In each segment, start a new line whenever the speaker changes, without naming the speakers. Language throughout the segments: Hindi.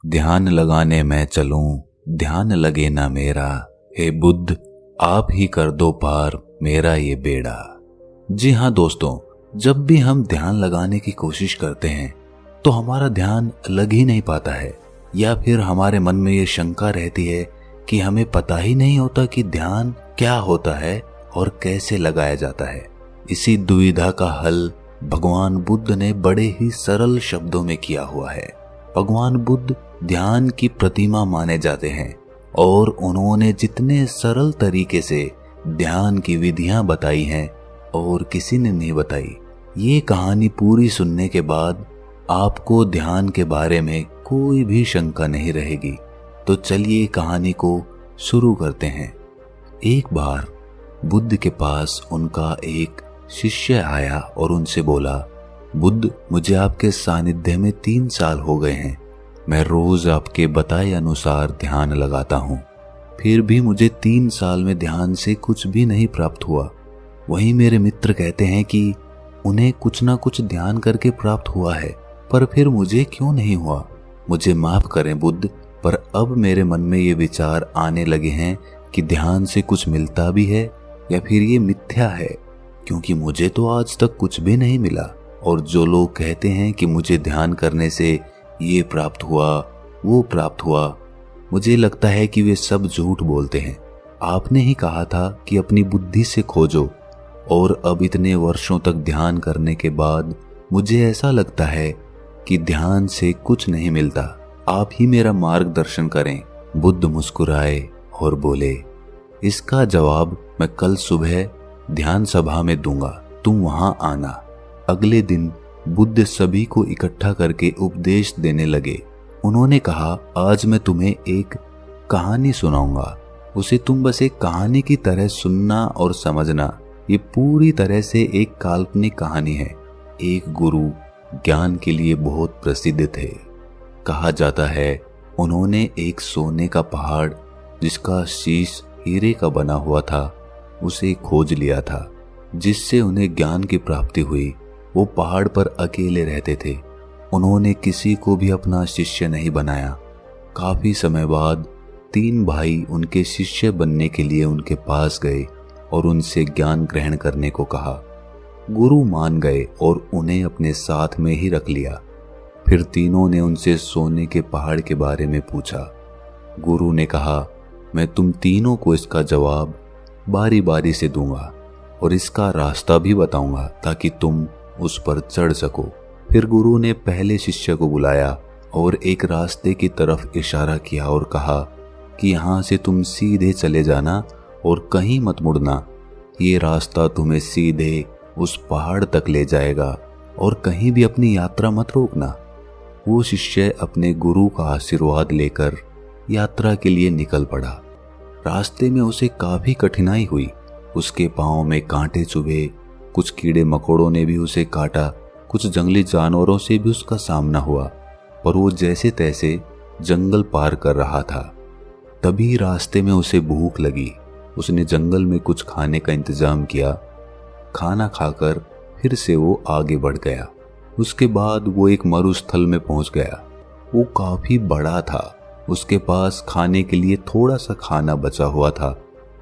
ध्यान लगाने मैं चलूं, ध्यान लगे ना मेरा। हे बुद्ध, आप ही कर दो पार मेरा ये बेड़ा। जी हाँ दोस्तों, जब भी हम ध्यान लगाने की कोशिश करते हैं तो हमारा ध्यान लग ही नहीं पाता है, या फिर हमारे मन में ये शंका रहती है कि हमें पता ही नहीं होता कि ध्यान क्या होता है और कैसे लगाया जाता है। इसी दुविधा का हल भगवान बुद्ध ने बड़े ही सरल शब्दों में किया हुआ है। भगवान बुद्ध ध्यान की प्रतिमा माने जाते हैं और उन्होंने जितने सरल तरीके से ध्यान की विधियां बताई हैं और किसी ने नहीं बताई। ये कहानी पूरी सुनने के बाद आपको ध्यान के बारे में कोई भी शंका नहीं रहेगी। तो चलिए कहानी को शुरू करते हैं। एक बार बुद्ध के पास उनका एक शिष्य आया और उनसे बोला, बुद्ध, मुझे आपके सानिध्य में 3 साल हो गए हैं। मैं रोज आपके बताए अनुसार ध्यान लगाता हूँ, फिर भी मुझे 3 साल में ध्यान से कुछ भी नहीं प्राप्त हुआ। वहीं मेरे मित्र कहते हैं कि उन्हें कुछ ना कुछ ध्यान करके प्राप्त हुआ है, पर फिर मुझे क्यों नहीं हुआ। मुझे माफ करें बुद्ध, पर अब मेरे मन में ये विचार आने लगे हैं कि ध्यान से कुछ मिलता भी है या फिर ये मिथ्या है, क्योंकि मुझे तो आज तक कुछ भी नहीं मिला। और जो लोग कहते हैं कि मुझे ध्यान करने से ये प्राप्त हुआ, वो प्राप्त हुआ, मुझे लगता है कि वे सब झूठ बोलते हैं। आपने ही कहा था कि अपनी बुद्धि से खोजो, और अब इतने वर्षों तक ध्यान करने के बाद मुझे ऐसा लगता है कि ध्यान से कुछ नहीं मिलता। आप ही मेरा मार्गदर्शन करें। बुद्ध मुस्कुराए और बोले, इसका जवाब मैं कल सुबह ध्यान सभा में दूंगा, तुम वहां आना। अगले दिन बुद्ध सभी को इकट्ठा करके उपदेश देने लगे। उन्होंने कहा, आज मैं तुम्हें एक कहानी सुनाऊंगा। उसे तुम बस एक कहानी की तरह सुनना और समझना। ये पूरी तरह से एक काल्पनिक कहानी है। एक गुरु ज्ञान के लिए बहुत प्रसिद्ध थे। कहा जाता है उन्होंने एक सोने का पहाड़ जिसका शीश हीरे का बना हुआ था, उसे खोज लिया था, जिससे उन्हें ज्ञान की प्राप्ति हुई। वो पहाड़ पर अकेले रहते थे। उन्होंने किसी को भी अपना शिष्य नहीं बनाया। काफी समय बाद 3 भाई उनके शिष्य बनने के लिए उनके पास गए और उनसे ज्ञान ग्रहण करने को कहा। गुरु मान गए और उन्हें अपने साथ में ही रख लिया। फिर तीनों ने उनसे सोने के पहाड़ के बारे में पूछा। गुरु ने कहा, मैं तुम तीनों को इसका जवाब बारी बारी से दूंगा और इसका रास्ता भी बताऊंगा ताकि तुम उस पर चढ़ सको। फिर गुरु ने पहले शिष्य को बुलाया और एक रास्ते की तरफ इशारा किया और कहा कि यहाँ से तुम सीधे चले जाना और कहीं मत मुड़ना। ये रास्ता तुम्हें सीधे उस पहाड़ तक ले जाएगा और कहीं भी अपनी यात्रा मत रोकना। वो शिष्य अपने गुरु का आशीर्वाद लेकर यात्रा के लिए निकल पड़ा। रास्ते में उसे काफी कठिनाई हुई। उसके पांव में कांटे चुभे, कुछ कीड़े मकोड़ों ने भी उसे काटा, कुछ जंगली जानवरों से भी उसका सामना हुआ, पर वो जैसे तैसे जंगल पार कर रहा था। तभी रास्ते में उसे भूख लगी। उसने जंगल में कुछ खाने का इंतजाम किया। खाना खाकर फिर से वो आगे बढ़ गया। उसके बाद वो एक मरुस्थल में पहुंच गया। वो काफी बड़ा था। उसके पास खाने के लिए थोड़ा सा खाना बचा हुआ था,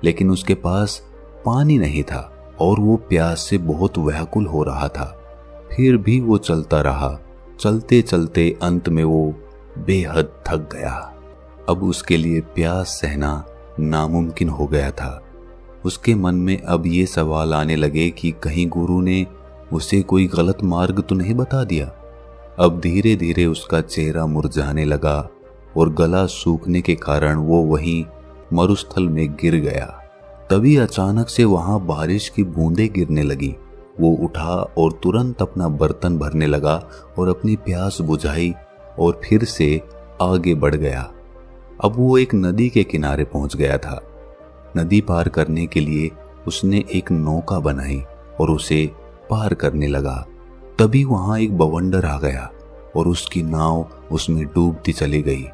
लेकिन उसके पास पानी नहीं था और वो प्यास से बहुत व्याकुल हो रहा था। फिर भी वो चलता रहा। चलते चलते अंत में वो बेहद थक गया। अब उसके लिए प्यास सहना नामुमकिन हो गया था। उसके मन में अब ये सवाल आने लगे कि कहीं गुरु ने उसे कोई गलत मार्ग तो नहीं बता दिया। अब धीरे धीरे उसका चेहरा मुरझाने लगा और गला सूखने के कारण वो वहीं मरुस्थल में गिर गया। तभी अचानक से वहां बारिश की बूंदें गिरने लगी। वो उठा और तुरंत अपना बर्तन भरने लगा और अपनी प्यास बुझाई और फिर से आगे बढ़ गया। अब वो एक नदी के किनारे पहुंच गया था। नदी पार करने के लिए उसने एक नौका बनाई और उसे पार करने लगा। तभी वहां एक बवंडर आ गया और उसकी नाव उसमें डूबती चली गई।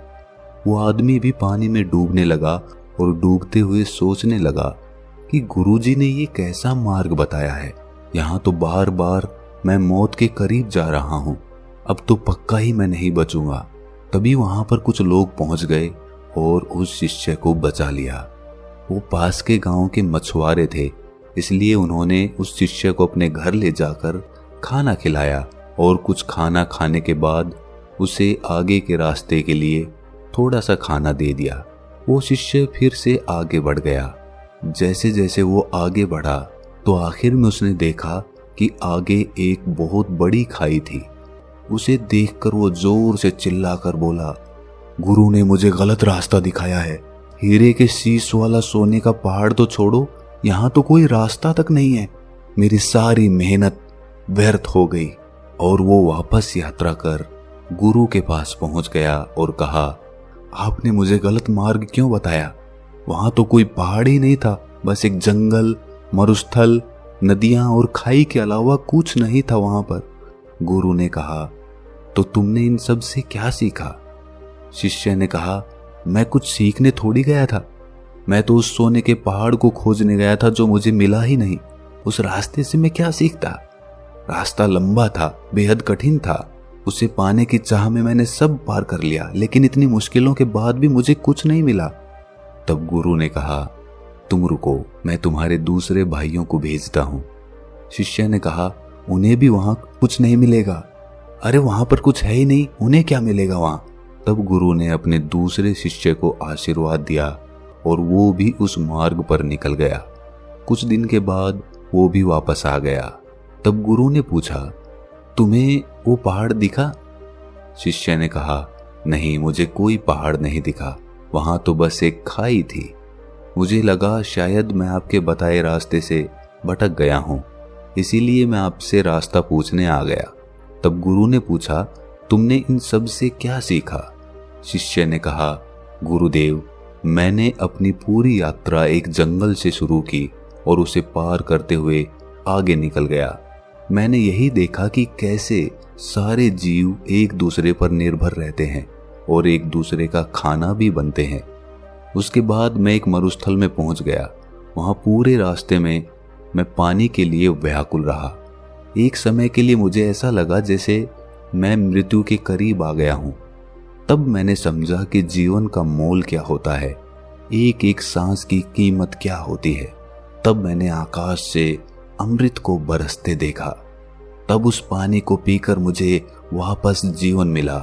वो आदमी भी पानी में डूबने लगा और डूबते हुए सोचने लगा कि गुरुजी ने ये कैसा मार्ग बताया है। यहाँ तो बार बार मैं मौत के करीब जा रहा हूँ। अब तो पक्का ही मैं नहीं बचूंगा। तभी वहां पर कुछ लोग पहुंच गए और उस शिष्य को बचा लिया। वो पास के गांव के मछुआरे थे, इसलिए उन्होंने उस शिष्य को अपने घर ले जाकर खाना खिलाया और कुछ खाना खाने के बाद उसे आगे के रास्ते के लिए थोड़ा सा खाना दे दिया। वो शिष्य फिर से आगे बढ़ गया। जैसे जैसे वो आगे बढ़ा तो आखिर में उसने देखा कि आगे एक बहुत बड़ी खाई थी। उसे देखकर वो जोर से चिल्लाकर बोला, गुरु ने मुझे गलत रास्ता दिखाया है। हीरे के शीश वाला सोने का पहाड़ तो छोड़ो, यहाँ तो कोई रास्ता तक नहीं है। मेरी सारी मेहनत व्यर्थ हो गई। और वो वापस यात्रा कर गुरु के पास पहुंच गया और कहा, आपने मुझे गलत मार्ग क्यों बताया? वहां तो कोई पहाड़ ही नहीं था, बस एक जंगल, मरुस्थल, नदियां और खाई के अलावा कुछ नहीं था वहां पर। गुरु ने कहा, तो तुमने इन सब से क्या सीखा? शिष्य ने कहा, मैं कुछ सीखने थोड़ी गया था, मैं तो उस सोने के पहाड़ को खोजने गया था जो मुझे मिला ही नहीं। उस रास्ते से मैं क्या सीखता? रास्ता लंबा था, बेहद कठिन था। उसे पाने की चाह में मैंने सब पार कर लिया, लेकिन इतनी मुश्किलों के बाद भी मुझे कुछ नहीं मिला। तब गुरु ने कहा, तुम रुको, मैं तुम्हारे दूसरे भाइयों को भेजता हूं। शिष्य ने कहा, उन्हें भी वहां कुछ नहीं मिलेगा। अरे वहां पर कुछ है ही नहीं, उन्हें क्या मिलेगा वहां? तब गुरु ने अपने दूसरे शिष्य को आशीर्वाद दिया और वो भी उस मार्ग पर निकल गया। कुछ दिन के बाद वो भी वापस आ गया। तब गुरु ने पूछा, तुम्हें वो पहाड़ दिखा? शिष्य ने कहा, नहीं, मुझे कोई पहाड़ नहीं दिखा, वहां तो बस एक खाई थी। मुझे लगा शायद मैं आपके बताए रास्ते से भटक गया हूं, इसीलिए मैं आपसे रास्ता पूछने आ गया। तब गुरु ने पूछा, तुमने इन सब से क्या सीखा? शिष्य ने कहा, गुरुदेव, मैंने अपनी पूरी यात्रा एक जंगल से शुरू की और उसे पार करते हुए आगे निकल गया। मैंने यही देखा कि कैसे सारे जीव एक दूसरे पर निर्भर रहते हैं और एक दूसरे का खाना भी बनते हैं। उसके बाद मैं एक मरुस्थल में पहुंच गया। वहां पूरे रास्ते में मैं पानी के लिए व्याकुल रहा। एक समय के लिए मुझे ऐसा लगा जैसे मैं मृत्यु के करीब आ गया हूं। तब मैंने समझा कि जीवन का मोल क्या होता है, एक एक सांस की कीमत क्या होती है। तब मैंने आकाश से अमृत को बरसते देखा। तब उस पानी को पीकर मुझे वापस जीवन मिला।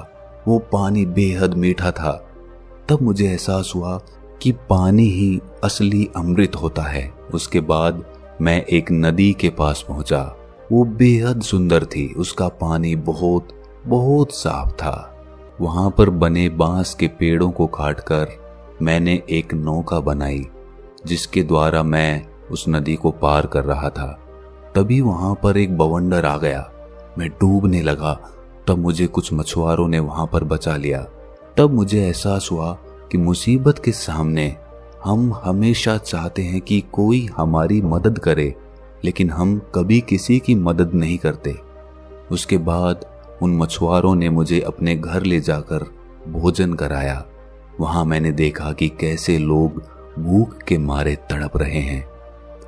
वो पानी बेहद मीठा था। तब मुझे एहसास हुआ कि पानी ही असली अमृत होता है। उसके बाद मैं एक नदी के पास पहुंचा। वो बेहद सुंदर थी। उसका पानी बहुत बहुत साफ था। वहां पर बने बांस के पेड़ों को काटकर मैंने एक नौका बनाई, जिसके द्वारा मैं उस नदी को पार कर रहा था। तभी वहां पर एक बवंडर आ गया। मैं डूबने लगा। तब मुझे कुछ मछुआरों ने वहां पर बचा लिया। तब मुझे एहसास हुआ कि मुसीबत के सामने हम हमेशा चाहते हैं कि कोई हमारी मदद करे, लेकिन हम कभी किसी की मदद नहीं करते। उसके बाद उन मछुआरों ने मुझे अपने घर ले जाकर भोजन कराया। वहां मैंने देखा कि कैसे लोग भूख के मारे तड़प रहे हैं,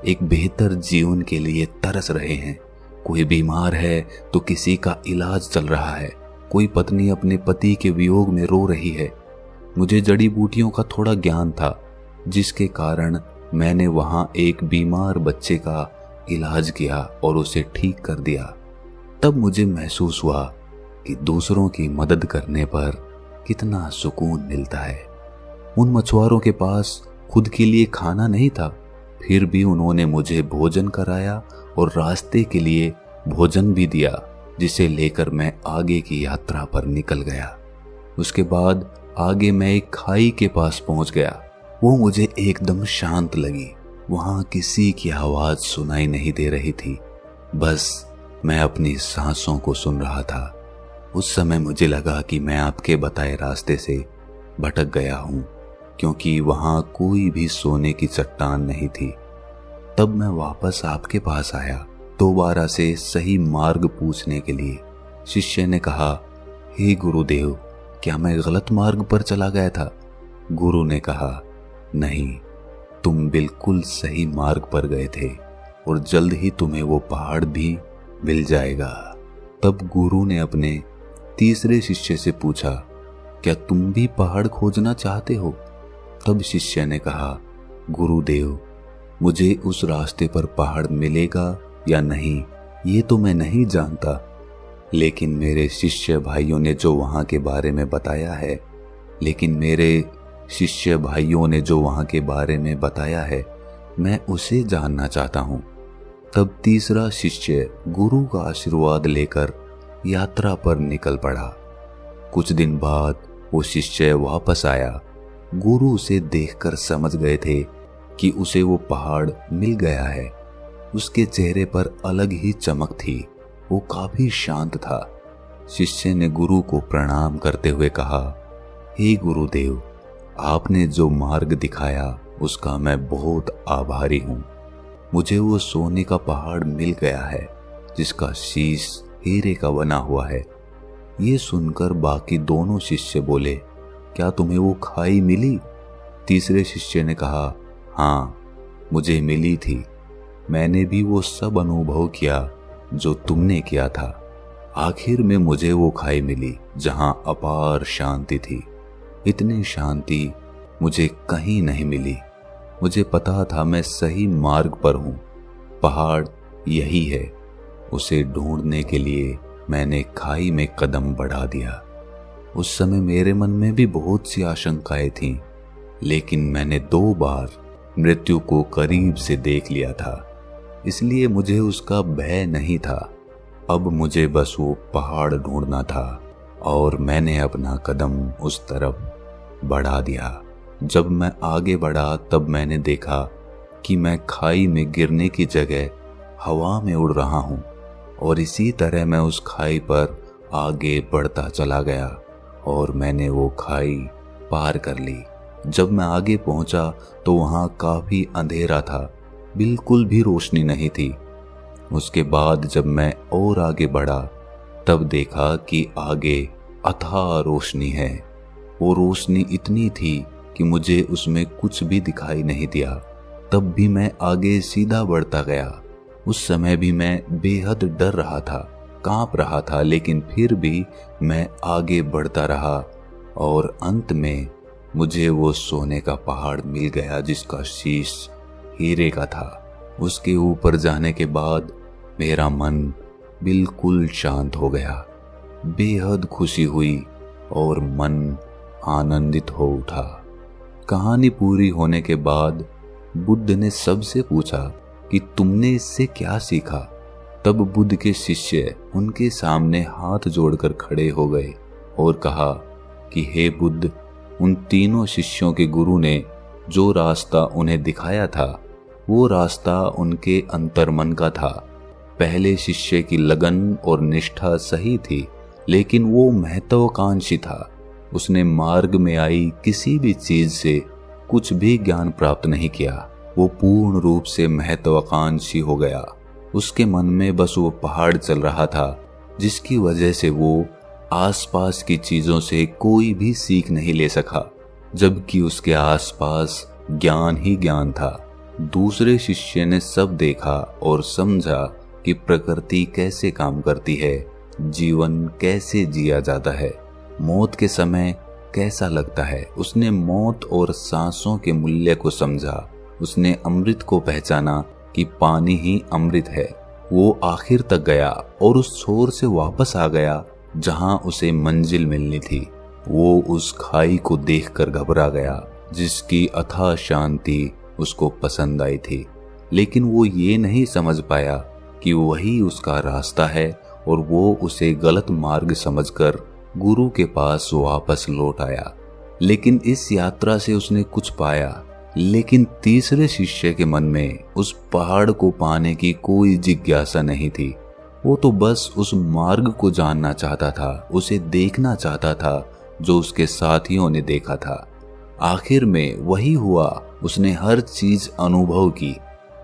एक बेहतर जीवन के लिए तरस रहे हैं। कोई बीमार है तो किसी का इलाज चल रहा है। कोई पत्नी अपने पति के वियोग में रो रही है। मुझे जड़ी बूटियों का थोड़ा ज्ञान था, जिसके कारण मैंने वहां एक बीमार बच्चे का इलाज किया और उसे ठीक कर दिया। तब मुझे महसूस हुआ कि दूसरों की मदद करने पर कितना सुकून मिलता है। उन मछुआरों के पास खुद के लिए खाना नहीं था, फिर भी उन्होंने मुझे भोजन कराया और रास्ते के लिए भोजन भी दिया, जिसे लेकर मैं आगे की यात्रा पर निकल गया। उसके बाद आगे मैं एक खाई के पास पहुंच गया। वो मुझे एकदम शांत लगी। वहां किसी की आवाज सुनाई नहीं दे रही थी, बस मैं अपनी सांसों को सुन रहा था। उस समय मुझे लगा कि मैं आपके बताए रास्ते से भटक गया हूं, क्योंकि वहां कोई भी सोने की चट्टान नहीं थी। तब मैं वापस आपके पास आया, दोबारा से सही मार्ग पूछने के लिए। शिष्य ने कहा, हे गुरुदेव, क्या मैं गलत मार्ग पर चला गया था? गुरु ने कहा, नहीं, तुम बिल्कुल सही मार्ग पर गए थे और जल्द ही तुम्हें वो पहाड़ भी मिल जाएगा। तब गुरु ने अपने तीसरे शिष्य से पूछा, क्या तुम भी पहाड़ खोजना चाहते हो? तब शिष्य ने कहा, गुरुदेव, मुझे उस रास्ते पर पहाड़ मिलेगा या नहीं ये तो मैं नहीं जानता, लेकिन मेरे शिष्य भाइयों ने जो वहां के बारे में बताया है मैं उसे जानना चाहता हूं। तब तीसरा शिष्य गुरु का आशीर्वाद लेकर यात्रा पर निकल पड़ा। कुछ दिन बाद वो शिष्य वापस आया। गुरु उसे देखकर समझ गए थे कि उसे वो पहाड़ मिल गया है। उसके चेहरे पर अलग ही चमक थी, वो काफी शांत था। शिष्य ने गुरु को प्रणाम करते हुए कहा, हे गुरुदेव, आपने जो मार्ग दिखाया उसका मैं बहुत आभारी हूँ। मुझे वो सोने का पहाड़ मिल गया है जिसका शीश हीरे का बना हुआ है। ये सुनकर बाकी दोनों शिष्य बोले, क्या तुम्हें वो खाई मिली? तीसरे शिष्य ने कहा, हाँ, मुझे मिली थी। मैंने भी वो सब अनुभव किया जो तुमने किया था। आखिर में मुझे वो खाई मिली जहां अपार शांति थी। इतनी शांति मुझे कहीं नहीं मिली। मुझे पता था मैं सही मार्ग पर हूं। पहाड़ यही है। उसे ढूंढने के लिए मैंने खाई में कदम बढ़ा दिया। उस समय मेरे मन में भी बहुत सी आशंकाएं थीं, लेकिन मैंने 2 बार मृत्यु को करीब से देख लिया था, इसलिए मुझे उसका भय नहीं था। अब मुझे बस वो पहाड़ ढूंढना था और मैंने अपना कदम उस तरफ बढ़ा दिया। जब मैं आगे बढ़ा तब मैंने देखा कि मैं खाई में गिरने की जगह हवा में उड़ रहा हूँ और इसी तरह मैं उस खाई पर आगे बढ़ता चला गया और मैंने वो खाई पार कर ली। जब मैं आगे पहुंचा तो वहां काफी अंधेरा था, बिल्कुल भी रोशनी नहीं थी। उसके बाद जब मैं और आगे बढ़ा तब देखा कि आगे अथाह रोशनी है। वो रोशनी इतनी थी कि मुझे उसमें कुछ भी दिखाई नहीं दिया। तब भी मैं आगे सीधा बढ़ता गया। उस समय भी मैं बेहद डर रहा था, कांप रहा था, लेकिन फिर भी मैं आगे बढ़ता रहा और अंत में मुझे वो सोने का पहाड़ मिल गया जिसका शीश हीरे का था। उसके ऊपर जाने के बाद मेरा मन बिल्कुल शांत हो गया। बेहद खुशी हुई और मन आनंदित हो उठा। कहानी पूरी होने के बाद बुद्ध ने सबसे पूछा कि तुमने इससे क्या सीखा? तब बुद्ध के शिष्य उनके सामने हाथ जोड़कर खड़े हो गए और कहा कि हे बुद्ध, उन तीनों शिष्यों के गुरु ने जो रास्ता उन्हें दिखाया था वो रास्ता उनके अंतर्मन का था। पहले शिष्य की लगन और निष्ठा सही थी, लेकिन वो महत्वाकांक्षी था। उसने मार्ग में आई किसी भी चीज से कुछ भी ज्ञान प्राप्त नहीं किया। वो पूर्ण रूप से महत्वाकांक्षी हो गया। उसके मन में बस वो पहाड़ चल रहा था, जिसकी वजह से वो आसपास की चीजों से कोई भी सीख नहीं ले सका, जबकि उसके आसपास ज्ञान ही ज्ञान था। दूसरे शिष्य ने सब देखा और समझा कि प्रकृति कैसे काम करती है, जीवन कैसे जिया जाता है, मौत के समय कैसा लगता है। उसने मौत और सांसों के मूल्य को समझा। उसने अमृत को पहचाना कि पानी ही अमृत है। वो आखिर तक गया और उस छोर से वापस आ गया जहां उसे मंजिल मिलनी थी। वो उस खाई को देखकर घबरा गया जिसकी अथाह शांति उसको पसंद आई थी, लेकिन वो ये नहीं समझ पाया कि वही उसका रास्ता है और वो उसे गलत मार्ग समझकर गुरु के पास वापस लौट आया। लेकिन इस यात्रा से उसने कुछ पाया, लेकिन तीसरे शिष्य के मन में उस पहाड़ को पाने की कोई जिज्ञासा नहीं थी। वो तो बस उस मार्ग को जानना चाहता था, उसे देखना चाहता था जो उसके साथियों ने देखा था। आखिर में वही हुआ, उसने हर चीज अनुभव की।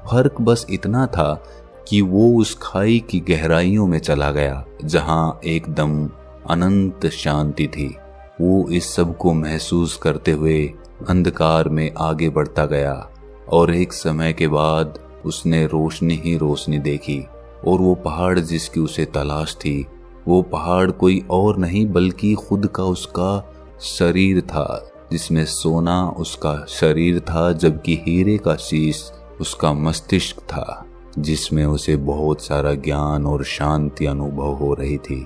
फर्क बस इतना था कि वो उस खाई की गहराइयों में चला गया जहां एकदम अनंत शांति थी। वो इस सब को महसूस करते हुए अंधकार में आगे बढ़ता गया और एक समय के बाद उसने रोशनी ही रोशनी देखी और वो पहाड़ जिसकी उसे तलाश थी, वो पहाड़ कोई और नहीं बल्कि खुद का उसका शरीर था जिसमें सोना उसका शरीर था, जबकि हीरे का शीश उसका मस्तिष्क था, जिसमें उसे बहुत सारा ज्ञान और शांति अनुभव हो रही थी।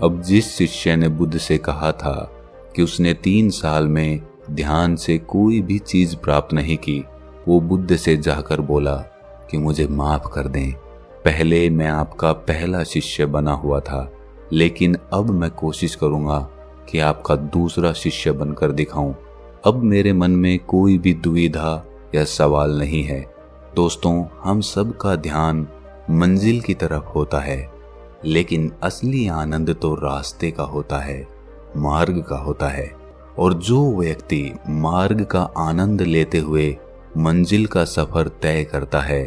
अब जिस शिष्य ने बुद्ध से कहा था कि उसने 3 साल में ध्यान से कोई भी चीज प्राप्त नहीं की, वो बुद्ध से जाकर बोला कि मुझे माफ कर दें, पहले मैं आपका पहला शिष्य बना हुआ था, लेकिन अब मैं कोशिश करूंगा कि आपका दूसरा शिष्य बनकर दिखाऊं। अब मेरे मन में कोई भी दुविधा या सवाल नहीं है। दोस्तों, हम सब का ध्यान मंजिल की तरफ होता है, लेकिन असली आनंद तो रास्ते का होता है, मार्ग का होता है। और जो व्यक्ति मार्ग का आनंद लेते हुए मंजिल का सफर तय करता है,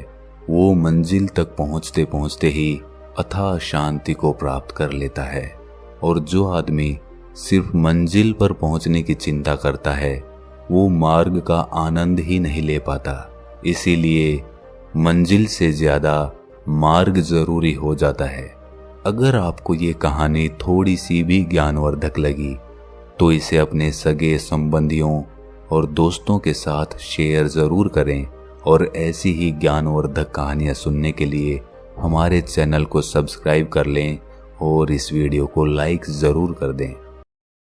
वो मंजिल तक पहुंचते पहुंचते ही अथाह शांति को प्राप्त कर लेता है। और जो आदमी सिर्फ मंजिल पर पहुंचने की चिंता करता है, वो मार्ग का आनंद ही नहीं ले पाता। इसीलिए मंजिल से ज्यादा मार्ग जरूरी हो जाता है। अगर आपको ये कहानी थोड़ी सी भी ज्ञानवर्धक लगी तो इसे अपने सगे संबंधियों और दोस्तों के साथ शेयर जरूर करें, और ऐसी ही ज्ञानवर्धक कहानियां सुनने के लिए हमारे चैनल को सब्सक्राइब कर लें और इस वीडियो को लाइक जरूर कर दें।